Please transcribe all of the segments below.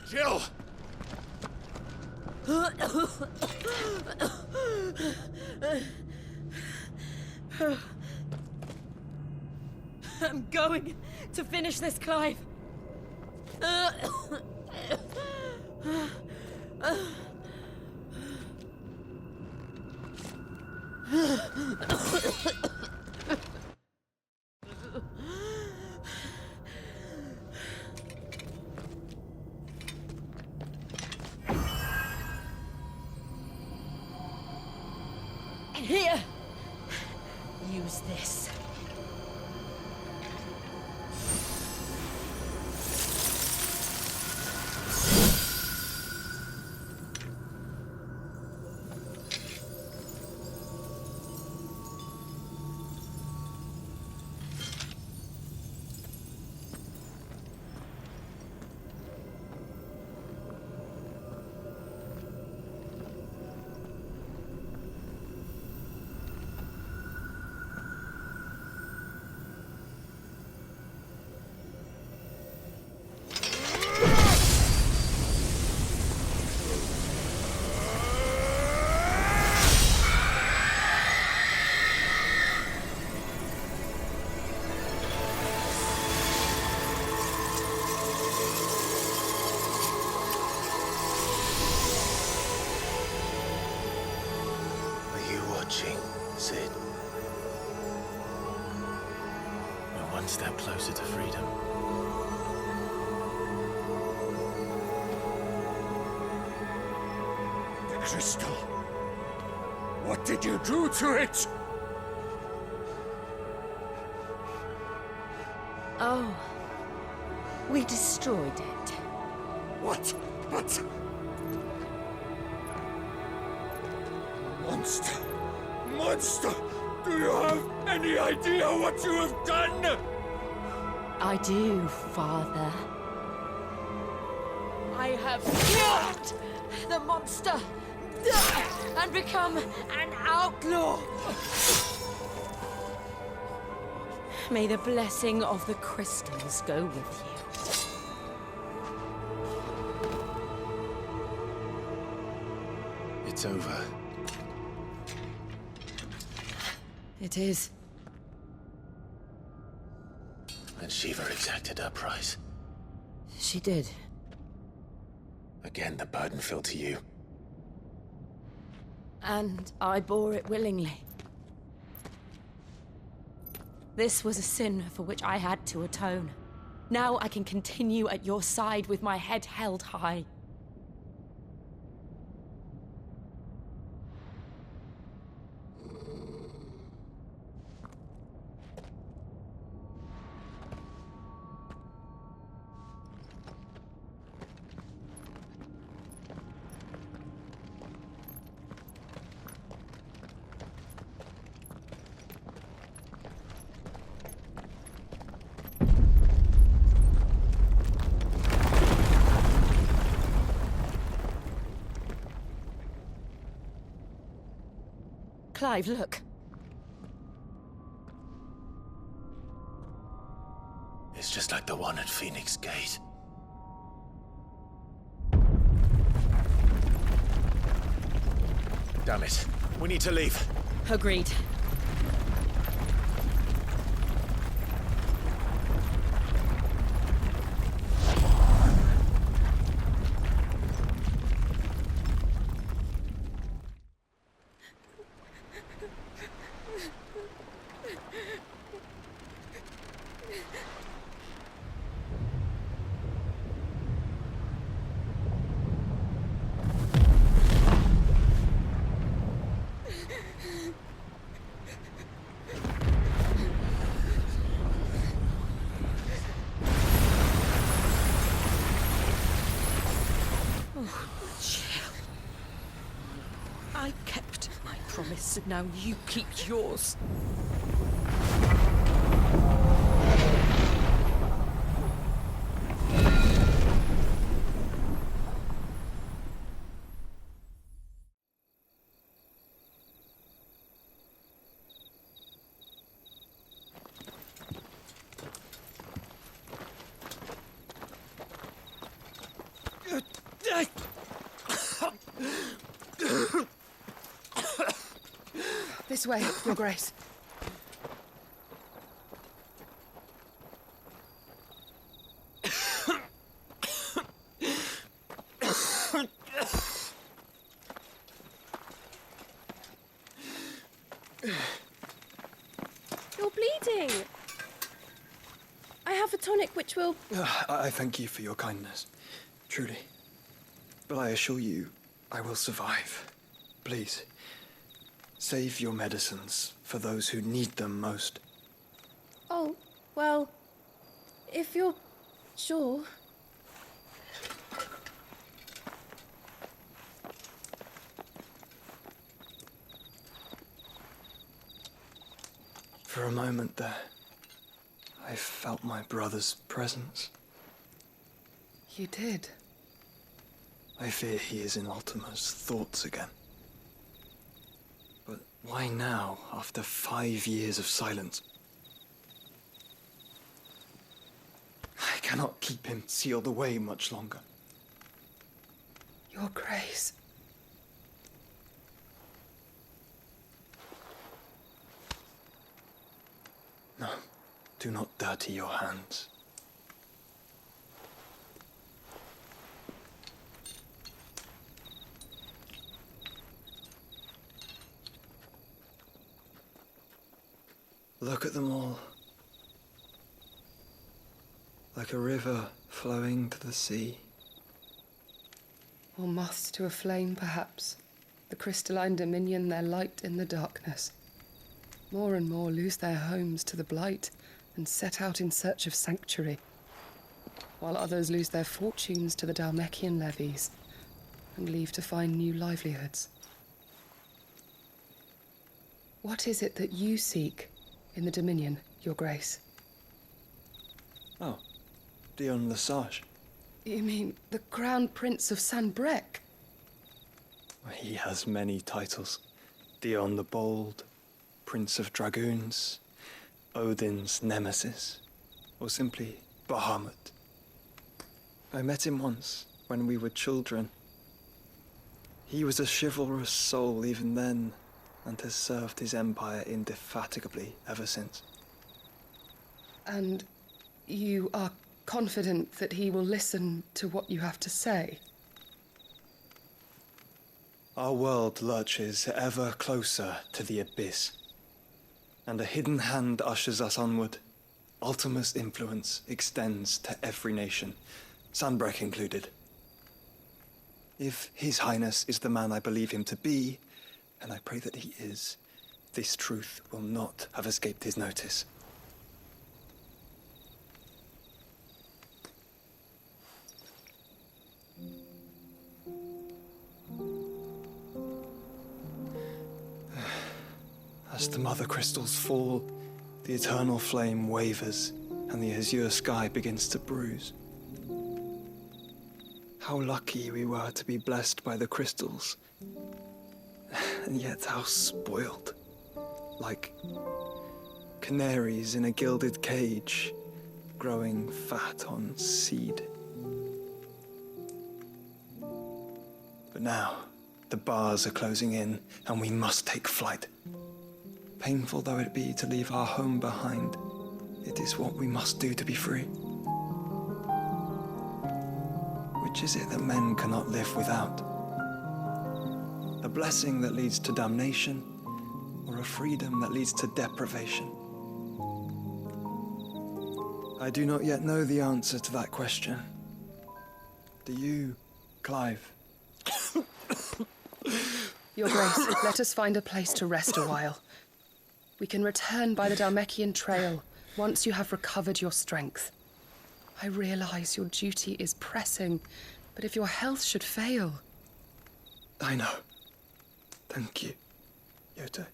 Jill! I'm going to finish this, Clive. Here. Use this. watching, Sid. We're one step closer to freedom. The crystal. What did you do to it? Oh. We destroyed it. What? But... Monster! Monster! Do you have any idea what you have done? I do, Father. I have killed the monster and become an outlaw. May the blessing of the crystals go with you. It's over. It is. And Shiva exacted her price. She did. Again, the burden fell to you. And I bore it willingly. This was a sin for which I had to atone. Now I can continue at your side with my head held high. Clive, look. It's just like the one at Phoenix Gate. Damn it. We need to leave. Agreed. I kept my promise, and now you keep yours. This way, Your Grace. You're bleeding. I have a tonic which will... I thank you for your kindness, truly. But I assure you, I will survive. Please, save your medicines for those who need them most. Oh, well, if you're sure... For a moment there, I felt my brother's presence. You did. I fear he is in Ultima's thoughts again. But why now, after 5 years of silence? I cannot keep him sealed away much longer. Your Grace. No, do not dirty your hands. Look at them all. Like a river flowing to the sea. Or moths to a flame, perhaps. The crystalline dominion their light in the darkness. More and more lose their homes to the blight and set out in search of sanctuary, while others lose their fortunes to the Dhalmekian levies and leave to find new livelihoods. What is it that you seek in the Dominion, Your Grace? Oh, Dion Lesage. You mean the Crown Prince of Sanbrec? He has many titles. Dion the Bold, Prince of Dragoons, Odin's Nemesis, or simply Bahamut. I met him once, when we were children. He was a chivalrous soul even then, and has served his empire indefatigably ever since. And you are confident that he will listen to what you have to say? Our world lurches ever closer to the abyss, and a hidden hand ushers us onward. Ultima's influence extends to every nation, Sanbrec included. If His Highness is the man I believe him to be, and I pray that he is, this truth will not have escaped his notice. As the mother crystals fall, the eternal flame wavers, and the azure sky begins to bruise. How lucky we were to be blessed by the crystals, and yet how spoiled. Like canaries in a gilded cage, growing fat on seed. But now, the bars are closing in, and we must take flight. Painful though it be to leave our home behind, it is what we must do to be free. Which is it that men cannot live without? A blessing that leads to damnation, or a freedom that leads to deprivation? I do not yet know the answer to that question. Do you, Clive? Your Grace, let us find a place to rest a while. We can return by the Dhalmekian trail once you have recovered your strength. I realize your duty is pressing, but if your health should fail... I know. Thank you, Yoto.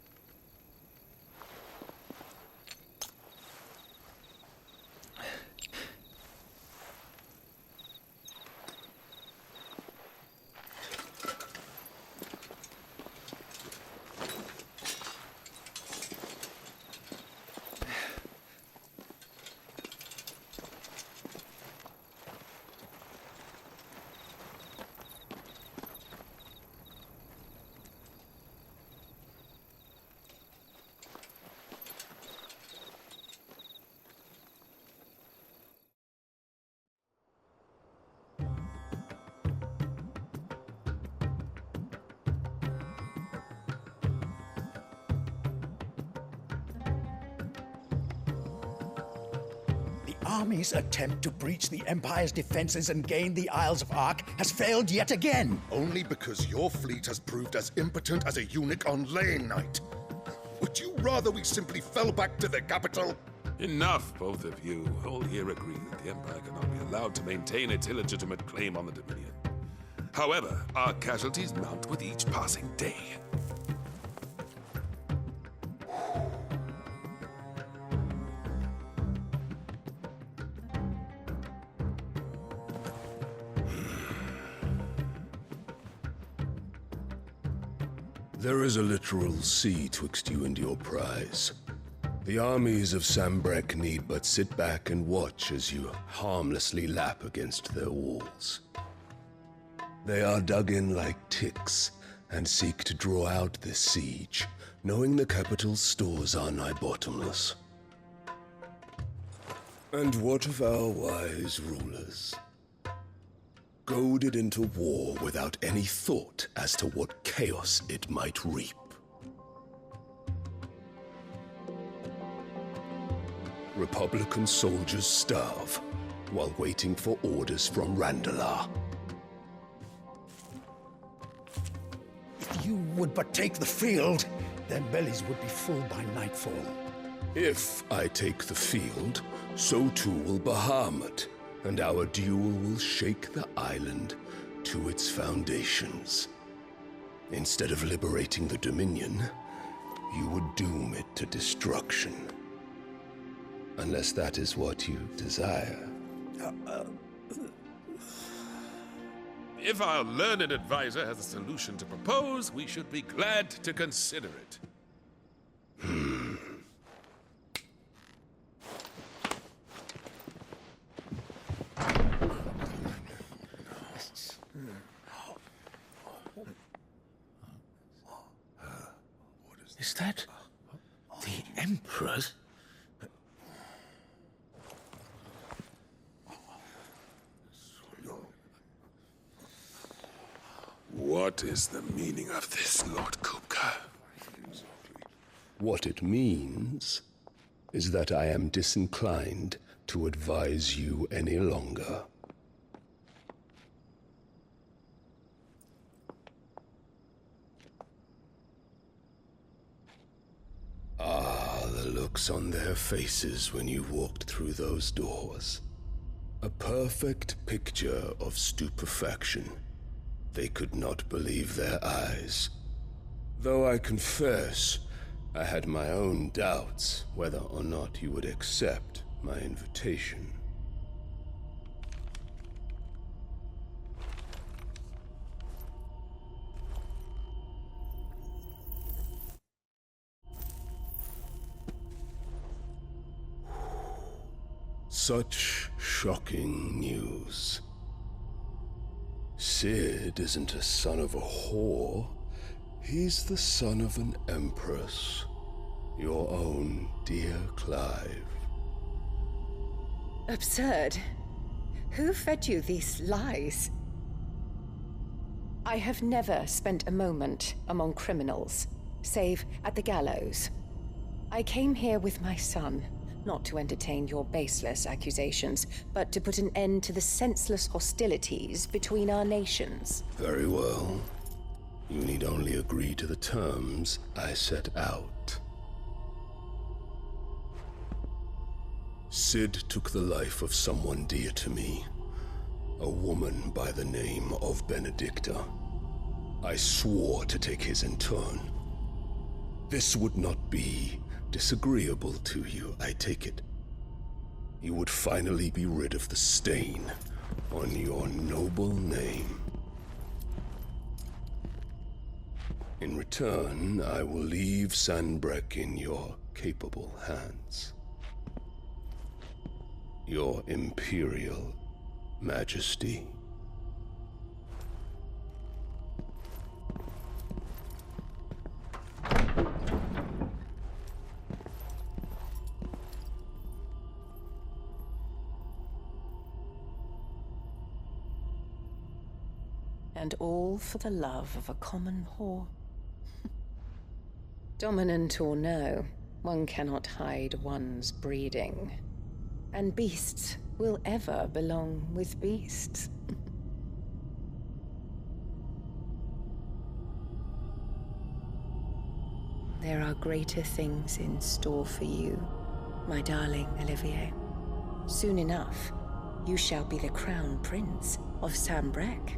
Army's attempt to breach the Empire's defenses and gain the Isles of Ark has failed yet again. Only because your fleet has proved as impotent as a eunuch on laying night. Would you rather we simply fell back to the capital? Enough, both of you. All here agree that the Empire cannot be allowed to maintain its illegitimate claim on the Dominion. However, our casualties mount with each passing day. There is a literal sea twixt you and your prize. The armies of Sanbrec need but sit back and watch as you harmlessly lap against their walls. They are dug in like ticks and seek to draw out this siege, knowing the capital's stores are nigh bottomless. And what of our wise rulers? Goaded into war without any thought as to what chaos it might reap. Republican soldiers starve while waiting for orders from Randalar. If you would but take the field, their bellies would be full by nightfall. If I take the field, so too will Bahamut, and our duel will shake the island to its foundations. Instead of liberating the Dominion, you would doom it to destruction. Unless that is what you desire. If our learned advisor has a solution to propose, we should be glad to consider it. Is that the Emperor's? What is the meaning of this, Lord Kupka? What it means is that I am disinclined to advise you any longer. The looks on their faces when you walked through those doors. A perfect picture of stupefaction. They could not believe their eyes. Though I confess, I had my own doubts whether or not you would accept my invitation. Such shocking news. Sid isn't a son of a whore. He's the son of an empress. Your own dear Clive. Absurd. Who fed you these lies? I have never spent a moment among criminals, save at the gallows. I came here with my son, not to entertain your baseless accusations, but to put an end to the senseless hostilities between our nations. Very well. You need only agree to the terms I set out. Sid took the life of someone dear to me, a woman by the name of Benedicta. I swore to take his in turn. This would not be disagreeable to you, I take it. You would finally be rid of the stain on your noble name. In return, I will leave Sanbreque in your capable hands. Your Imperial Majesty. And all for the love of a common whore. Dominant or no, one cannot hide one's breeding. And beasts will ever belong with beasts. There are greater things in store for you, my darling Olivier. Soon enough, you shall be the crown prince of Sanbreque.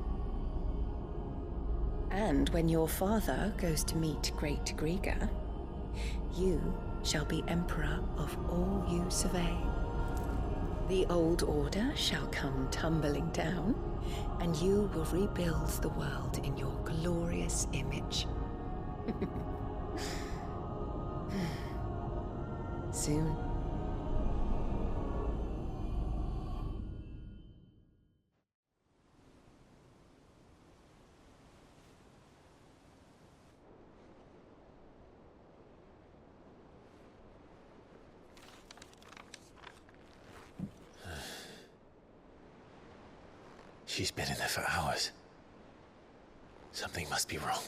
And when your father goes to meet Great Griga, you shall be emperor of all you survey. The old order shall come tumbling down, and you will rebuild the world in your glorious image. Soon. She's been in there for hours. Something must be wrong.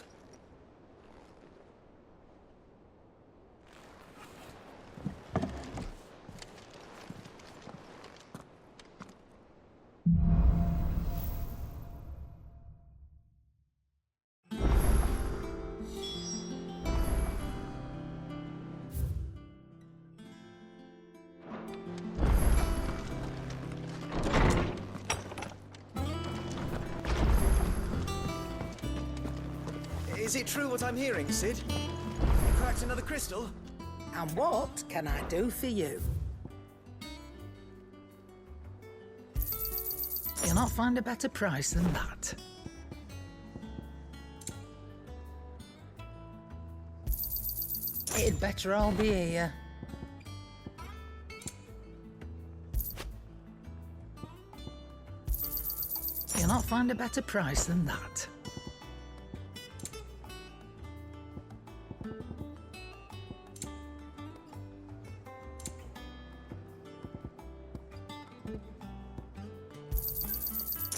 Is it true what I'm hearing, Sid? You cracked another crystal? And what can I do for you? You'll not find a better price than that. It'd better all be here. You'll not find a better price than that.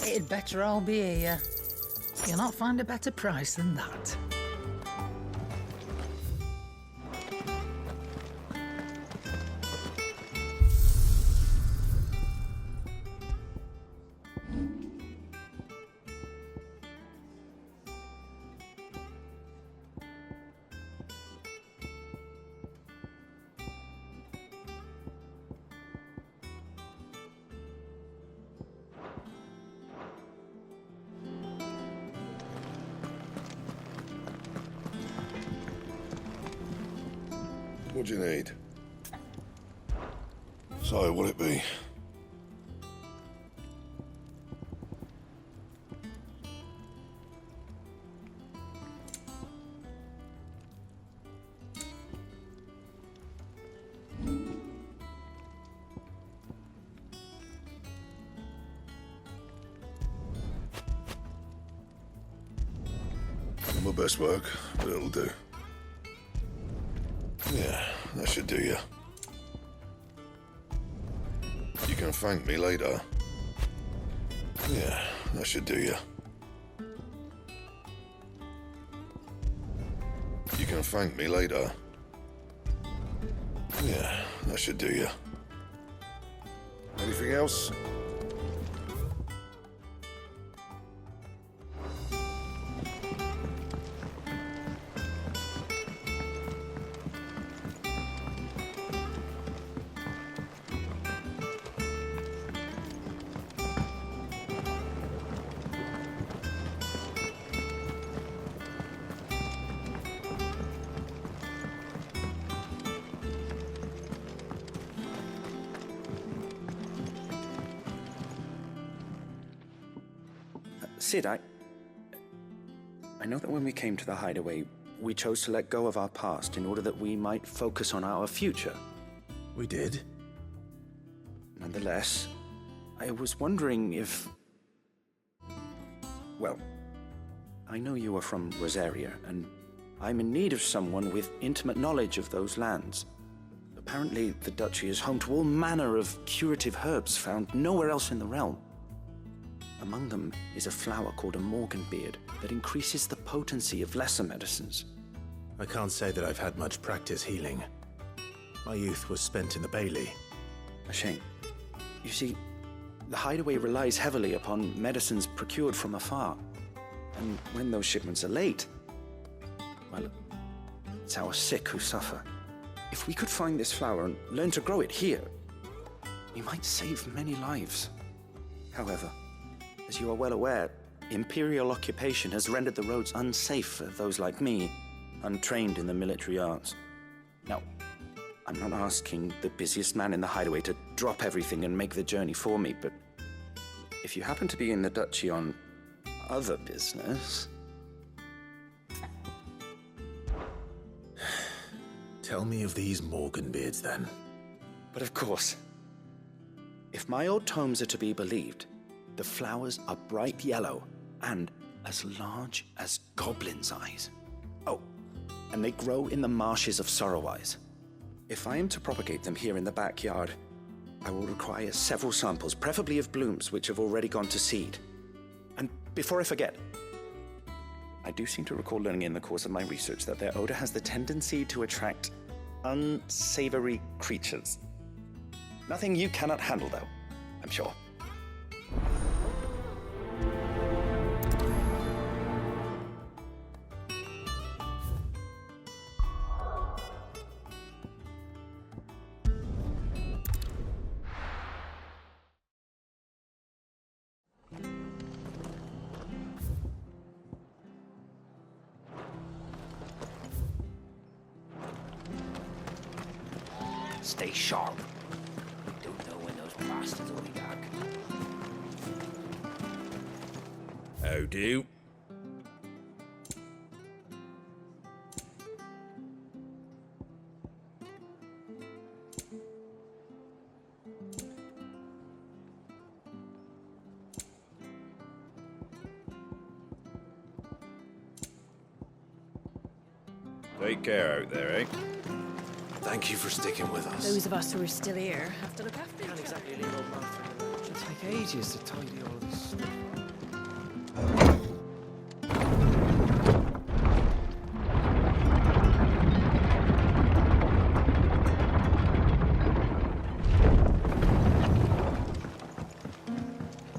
It'd better all be here. You'll not find a better price than that. What do you need? So, what'll it be? Not my best work, but it'll do. Yeah, that should do you. You can thank me later. Yeah, that should do you. You can thank me later. Yeah, that should do you. Anything else? Sid, I know that when we came to the hideaway, we chose to let go of our past in order that we might focus on our future. We did. Nonetheless, I was wondering if... Well, I know you are from Rosaria, and I'm in need of someone with intimate knowledge of those lands. Apparently, the duchy is home to all manner of curative herbs found nowhere else in the realm. Among them is a flower called a morganbeard that increases the potency of lesser medicines. I can't say that I've had much practice healing. My youth was spent in the Bailey. A shame. You see, the hideaway relies heavily upon medicines procured from afar. And when those shipments are late, well, it's our sick who suffer. If we could find this flower and learn to grow it here, we might save many lives. However, as you are well aware, imperial occupation has rendered the roads unsafe for those like me, untrained in the military arts. Now, I'm not asking the busiest man in the hideaway to drop everything and make the journey for me, but if you happen to be in the duchy on other business... Tell me of these morganbeards, then. But of course, if my old tomes are to be believed, the flowers are bright yellow and as large as goblins' eyes. Oh, and they grow in the marshes of Sorrowise. If I am to propagate them here in the backyard, I will require several samples, preferably of blooms which have already gone to seed. And before I forget, I do seem to recall learning in the course of my research that their odor has the tendency to attract unsavory creatures. Nothing you cannot handle, though, I'm sure. stay sharp. We don't know when those bastards will be back. How do? Take care out there, eh? Thank you for sticking with us. Those of us who are still here have to look after Can't each other. exactly leave old man for the It'll take ages to tidy all this stuff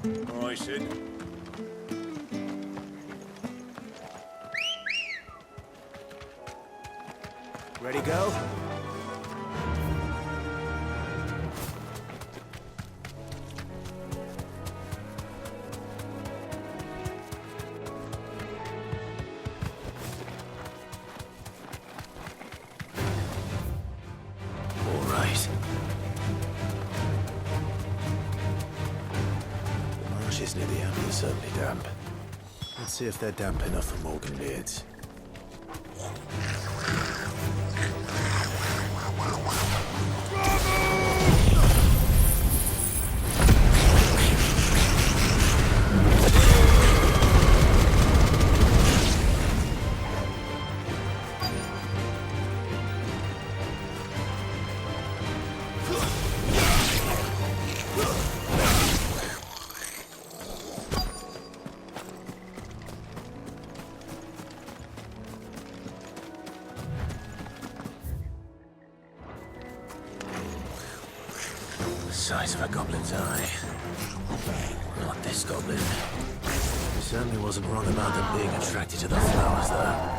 All right, Sid. Ready, go? All right. The marshes near the Abbey are certainly damp. Let's see if they're damp enough for Morgan beards. Size of a goblin's eye. Not this goblin. Certainly wasn't wrong about them being attracted to the flowers, though.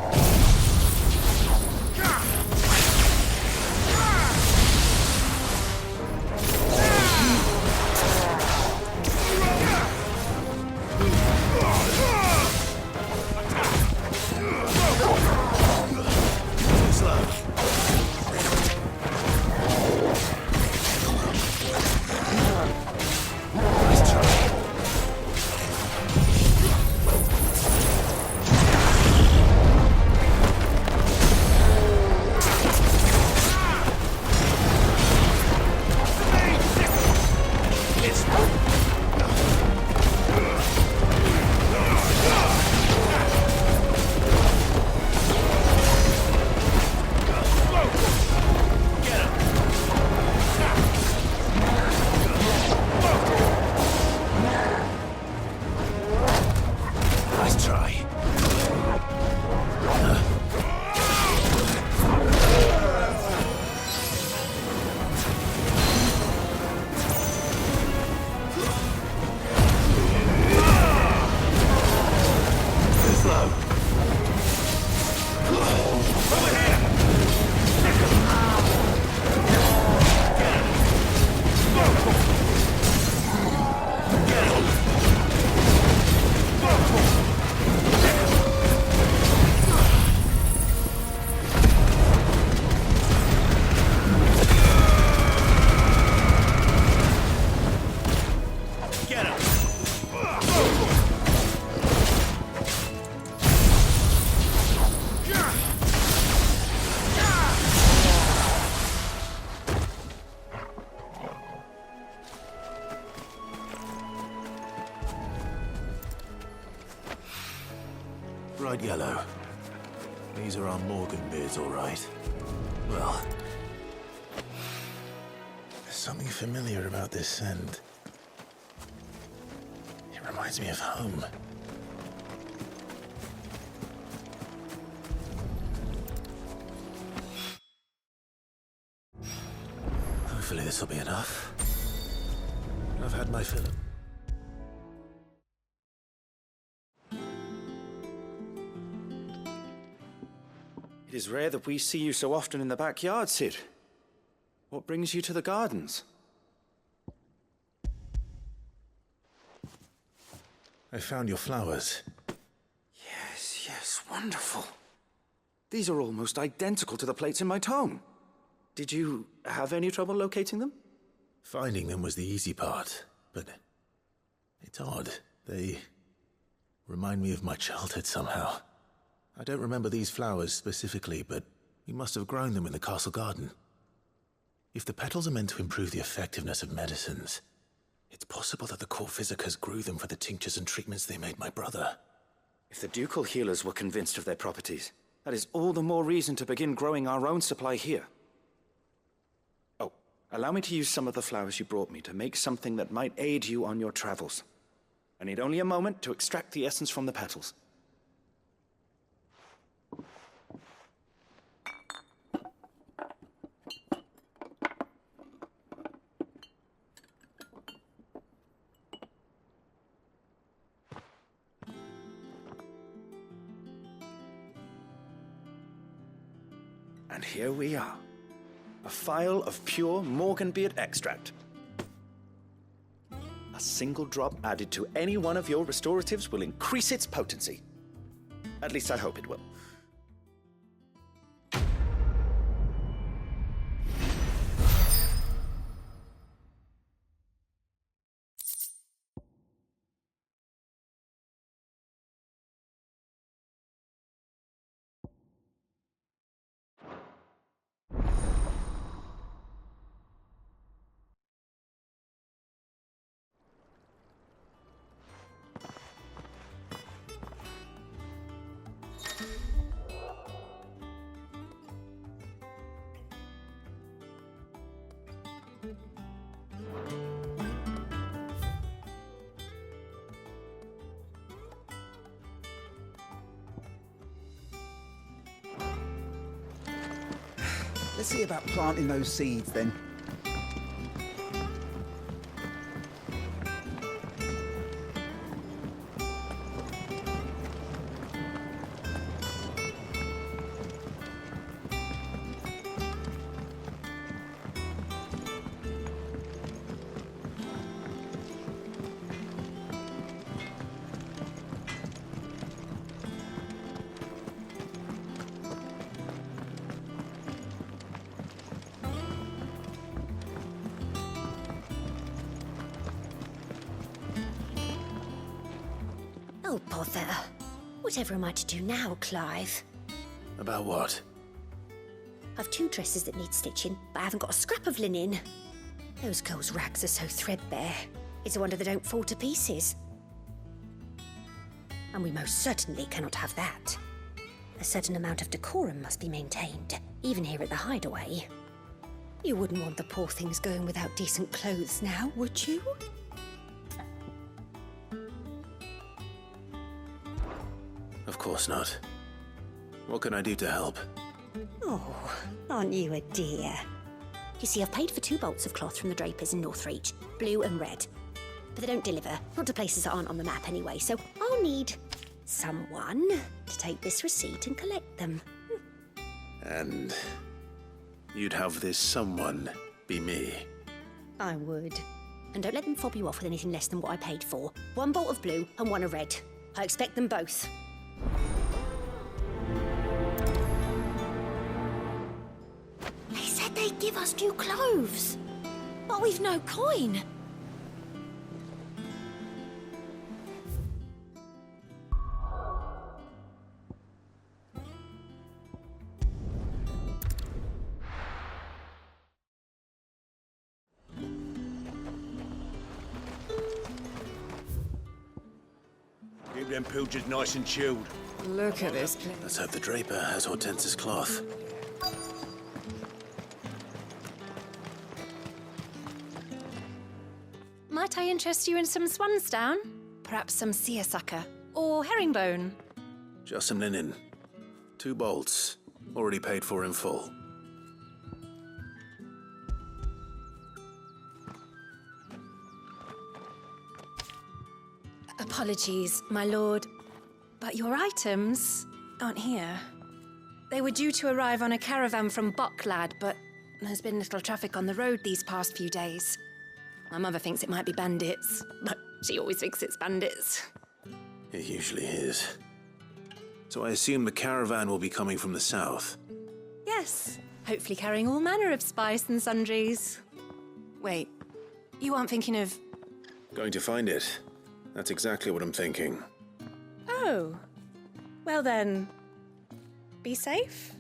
Bright yellow. These are our Morgan beards, all right. Well, there's something familiar about this scent. It reminds me of home. Hopefully this will be enough. I've had my fill. It is rare that we see you so often in the backyard, Sid. What brings you to the gardens? I found your flowers. Yes, wonderful. These are almost identical to the plates in my tome. Did you have any trouble locating them? Finding them was the easy part, but it's odd. They remind me of my childhood somehow. I don't remember these flowers specifically, but we must have grown them in the castle garden. If the petals are meant to improve the effectiveness of medicines, it's possible that the court physicers grew them for the tinctures and treatments they made my brother. If the ducal healers were convinced of their properties, that is all the more reason to begin growing our own supply here. Oh, allow me to use some of the flowers you brought me to make something that might aid you on your travels. I need only a moment to extract the essence from the petals. And here we are. A phial of pure Morganbeard extract. A single drop added to any one of your restoratives will increase its potency. At least I hope it will. Let's see about planting those seeds then. Oh, bother. Whatever am I to do now, Clive? About what? I've 2 dresses that need stitching, but I haven't got a scrap of linen. Those girls' rags are so threadbare. It's a wonder they don't fall to pieces. And we most certainly cannot have that. A certain amount of decorum must be maintained, even here at the Hideaway. You wouldn't want the poor things going without decent clothes now, would you? Of course not. What can I do to help? Oh, aren't you a dear? You see, I've paid for 2 bolts of cloth from the drapers in Northreach, blue and red. But they don't deliver, not to places that aren't on the map anyway, so I'll need someone to take this receipt and collect them. And you'd have this someone be me? I would. And don't let them fob you off with anything less than what I paid for. 1 bolt of blue and 1 of red. I expect them both. They said they'd give us new clothes, but we've no coin. Keep them pilgers nice and chilled. Look at this place. Let's hope the draper has Hortense's cloth. Might I interest you in some swansdown? Perhaps some seersucker or herringbone? Just some linen. 2 bolts. Already paid for in full. Apologies, my lord, but your items aren't here. They were due to arrive on a caravan from Bucklad, but there's been little traffic on the road these past few days. My mother thinks it might be bandits, but she always thinks it's bandits. It usually is. So I assume the caravan will be coming from the south. Yes, hopefully carrying all manner of spice and sundries. Wait, you aren't thinking of... Going to find it. That's exactly what I'm thinking. Oh. Well then, be safe.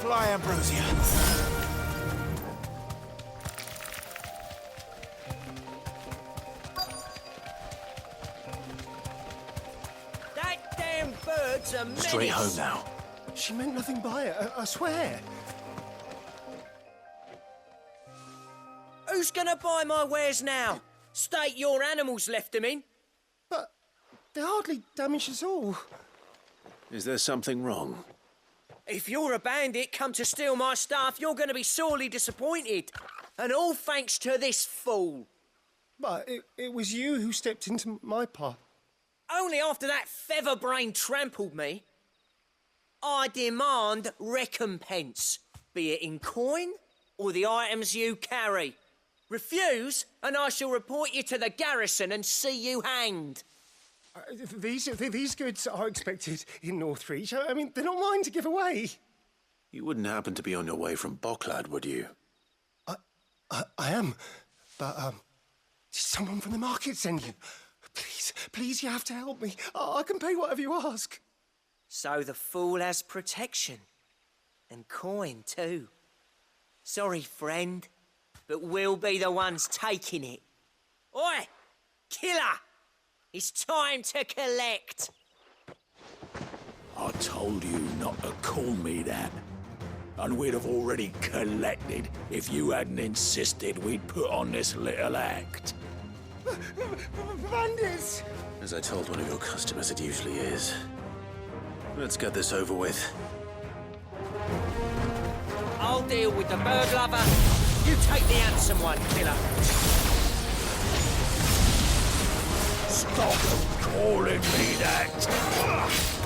Fly, Ambrosia. That damn bird's a menace. Straight home now. She meant nothing by it, I swear. Who's gonna buy my wares now? State your animals left them in. But they hardly damaged us all. Is there something wrong? If you're a bandit come to steal my stuff, you're gonna be sorely disappointed. And all thanks to this fool. But it was you who stepped into my path. Only after that feather-brain trampled me. I demand recompense, be it in coin or the items you carry. Refuse, and I shall report you to the garrison and see you hanged. These goods are expected in Northreach. I mean, they're not mine to give away. You wouldn't happen to be on your way from Bocklad, would you? I am, but did someone from the market send you? Please, you have to help me. I can pay whatever you ask. So the fool has protection. And coin, too. Sorry, friend, but we'll be the ones taking it. Oi! Killer! It's time to collect. I told you not to call me that. And we'd have already collected if you hadn't insisted we'd put on this little act. Bandits! As I told one of your customers, it usually is. Let's get this over with. I'll deal with the bird lover. You take the handsome one, killer. Stop calling me that!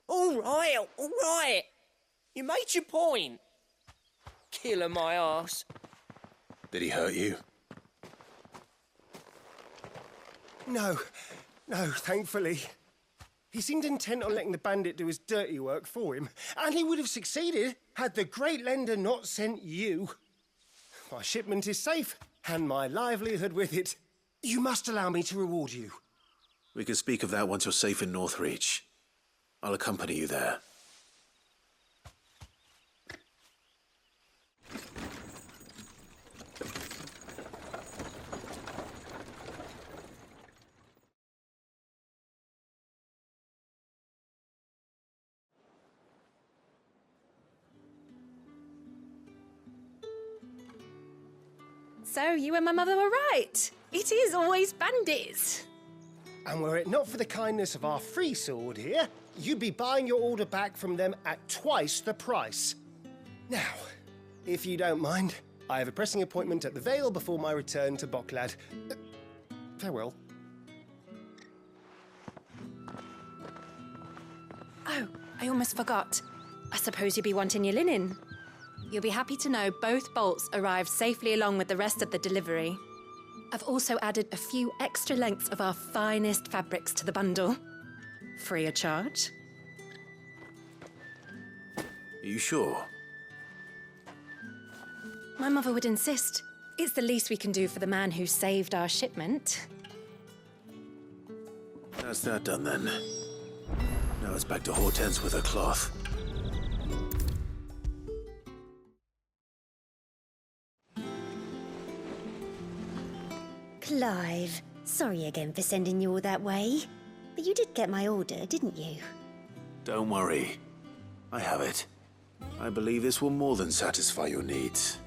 All right. You made your point. Killer my ass. Did he hurt you? No, thankfully. He seemed intent on letting the bandit do his dirty work for him, and he would have succeeded had the great lender not sent you. My shipment is safe, and my livelihood with it. You must allow me to reward you. We can speak of that once you're safe in Northreach. I'll accompany you there. So you and my mother were right. It is always bandits. And were it not for the kindness of our free sword here, you'd be buying your order back from them at twice the price. Now, if you don't mind, I have a pressing appointment at the Vale before my return to Bocklad. Farewell. Oh, I almost forgot. I suppose you'll be wanting your linen. You'll be happy to know both bolts arrived safely along with the rest of the delivery. I've also added a few extra lengths of our finest fabrics to the bundle. Free of charge. Are you sure? My mother would insist. It's the least we can do for the man who saved our shipment. That's that done then. Now it's back to Hortense with her cloth. Clive, sorry again for sending you all that way. But you did get my order, didn't you? Don't worry. I have it. I believe this will more than satisfy your needs.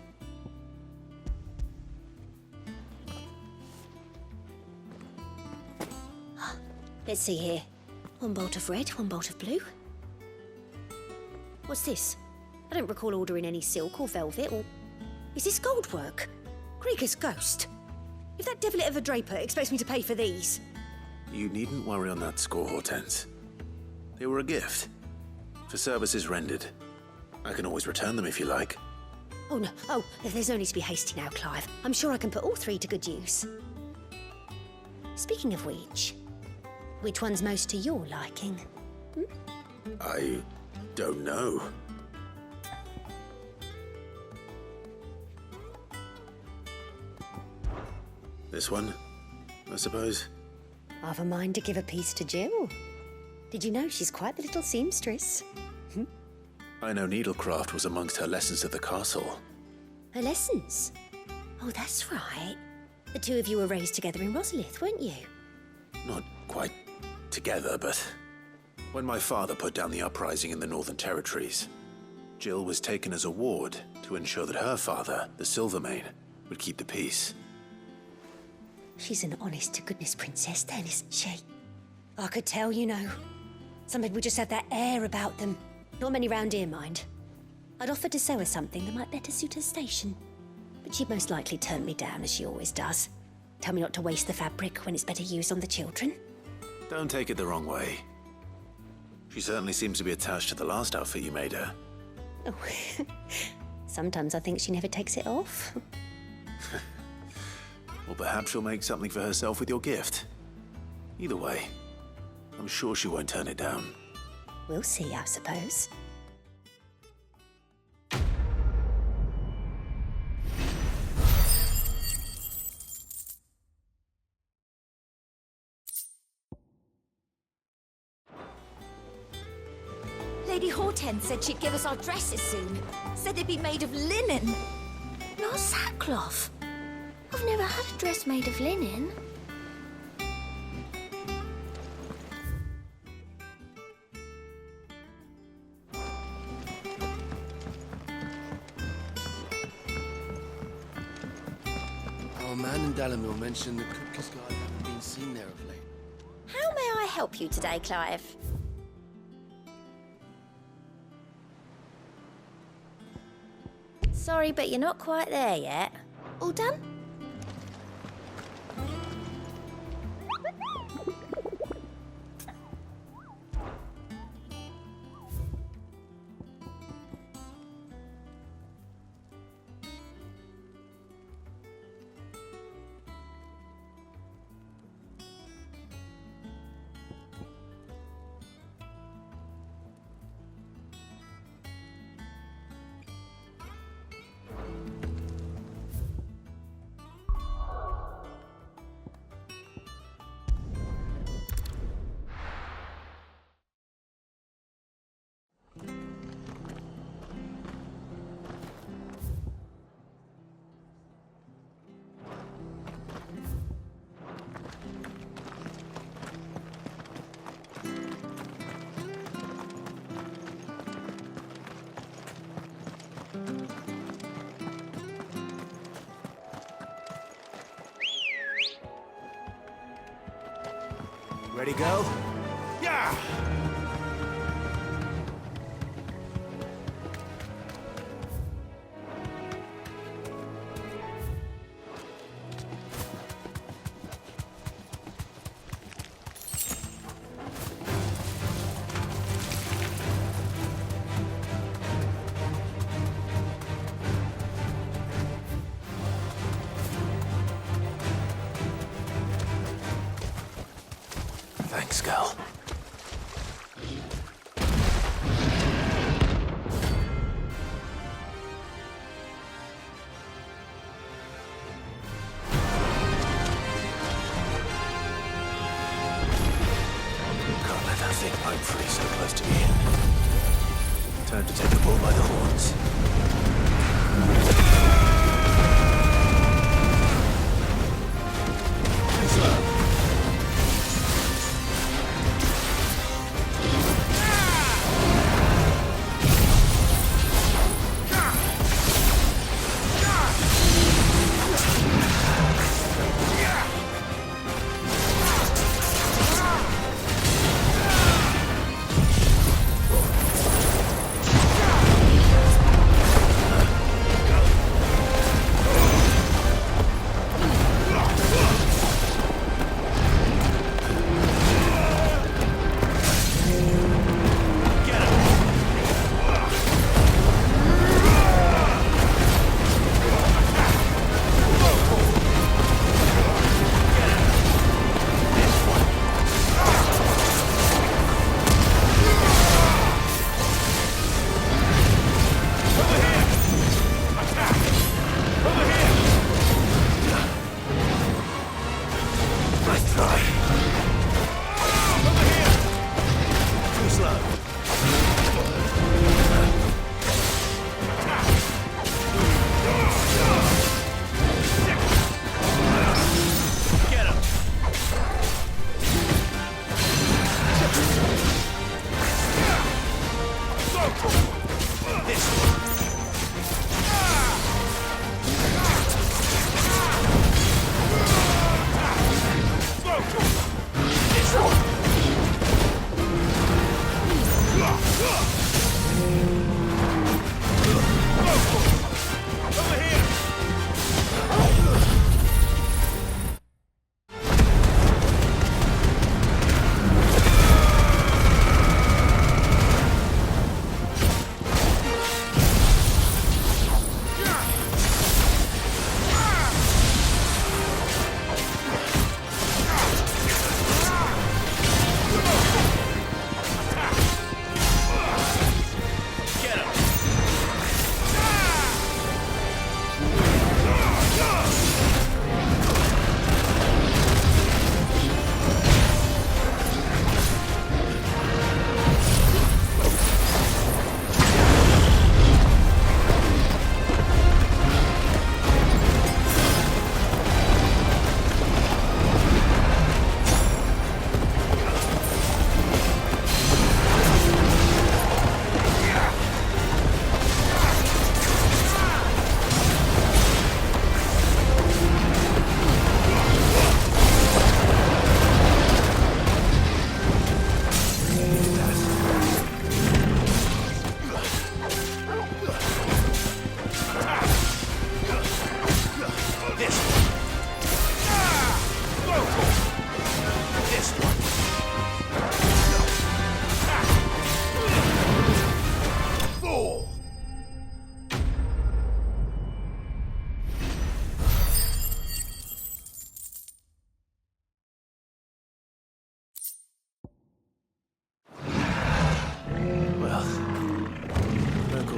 Let's see here. One bolt of red, one bolt of blue. What's this? I don't recall ordering any silk or velvet or... Is this gold work? Krieger's ghost. If that devilet of a draper expects me to pay for these... You needn't worry on that score, Hortense. They were a gift. For services rendered. I can always return them if you like. Oh no, oh, there's no need to be hasty now, Clive. I'm sure I can put all three to good use. Speaking of which one's most to your liking? I don't know. This one, I suppose. I've a mind to give a piece to Jill. Did you know she's quite the little seamstress? I know needlecraft was amongst her lessons at the castle. Her lessons? Oh, that's right. The two of you were raised together in Rosalith, weren't you? Not quite together, but when my father put down the uprising in the Northern Territories, Jill was taken as a ward to ensure that her father, the Silvermane, would keep the peace. She's an honest-to-goodness princess then, isn't she? I could tell, you know. Some people just have that air about them. Not many round here, mind. I'd offered to sew her something that might better suit her station. But she'd most likely turn me down, as she always does. Tell me not to waste the fabric when it's better used on the children. Don't take it the wrong way. She certainly seems to be attached to the last outfit you made her. Oh, sometimes I think she never takes it off. Or perhaps she'll make something for herself with your gift. Either way, I'm sure she won't turn it down. We'll see, I suppose. Lady Hortense said she'd give us our dresses soon. Said they'd be made of linen. Not sackcloth. I've never had a dress made of linen. Our man in Dalamil mentioned the cook's guide haven't been seen there of late. How may I help you today, Clive? Sorry, but you're not quite there yet. All done? Ready, go? Yeah! Thanks, Gal. Can't let that thing roam free so close to me. Time to take the bull by the horns.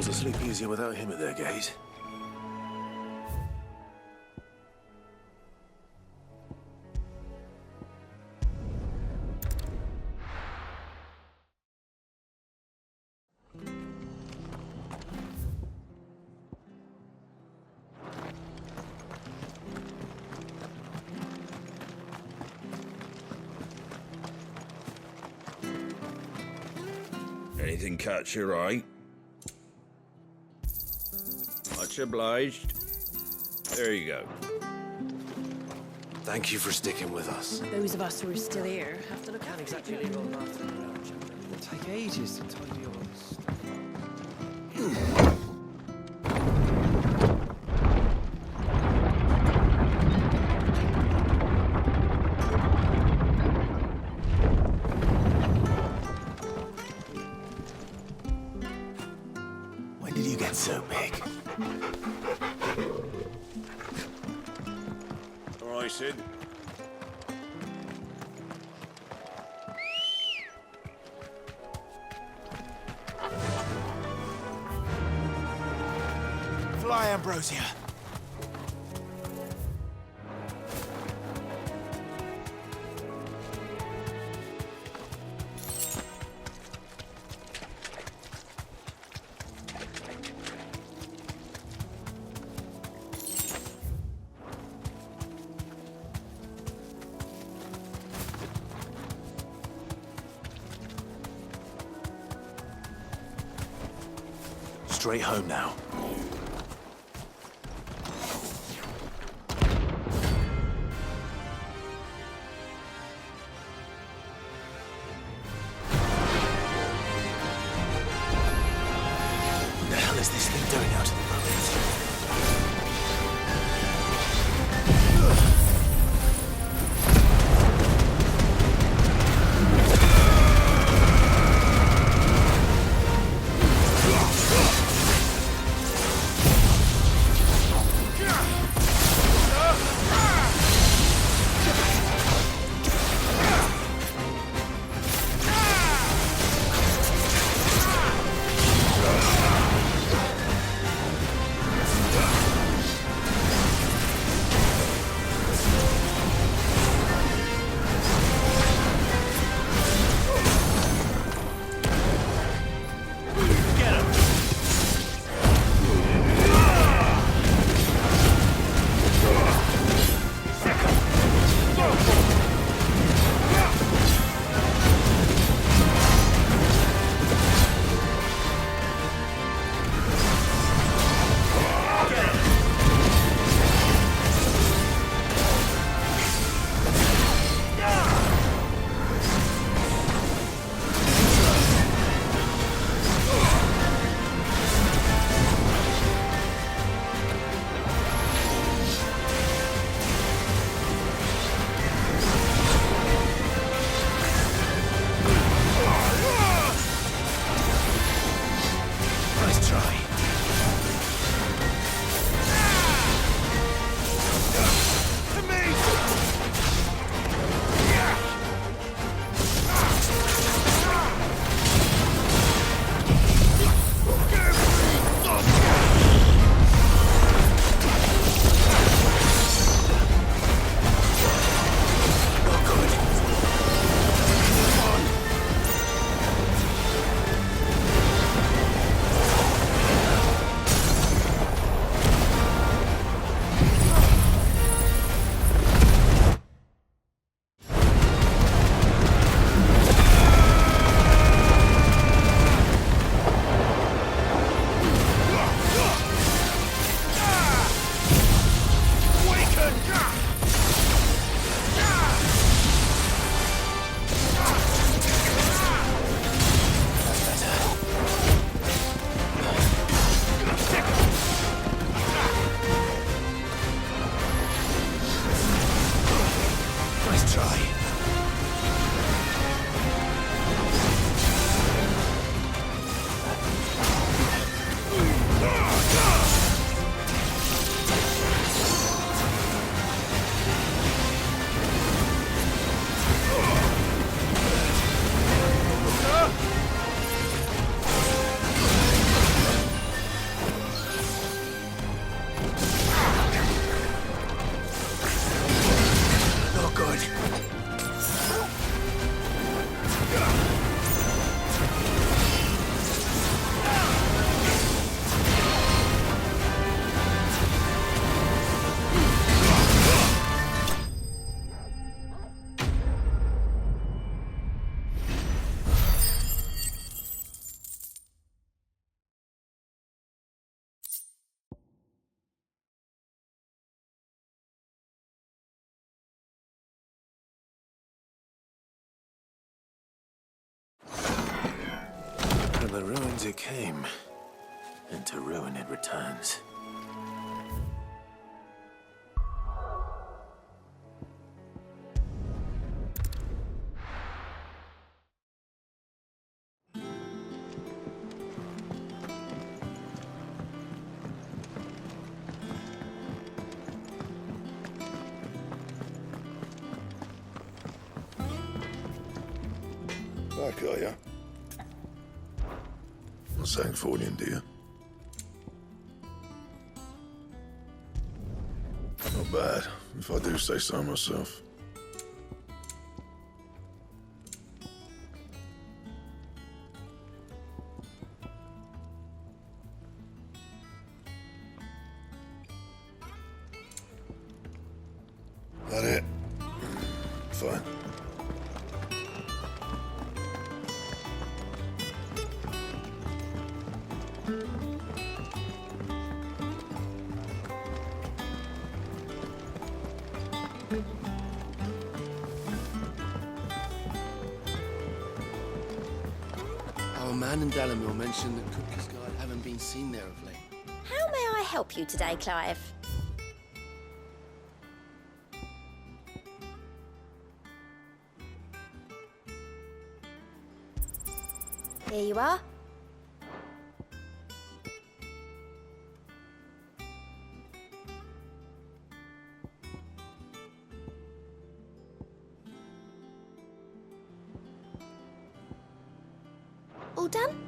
Sleep easier without him at their gate. Anything catch your eye? Much obliged. There you go. Thank you for sticking with us. Those of us who are still here have to look Can't after exactly each other. leave all after It'll take ages to tidy all this stuff. When did you get so big? All right, Sid. Fly, Ambrosia. Straight home now. What the hell is this thing doing out in the road? the ruins it came, and to ruin it returns. Back, are ya? Not saying for you, dear. Not bad, if I do say so myself. That it? Fine. Our man in Dalamil mentioned that Cook Guard haven't been seen there of late. How may I help you today, Clive? Here you are. All done?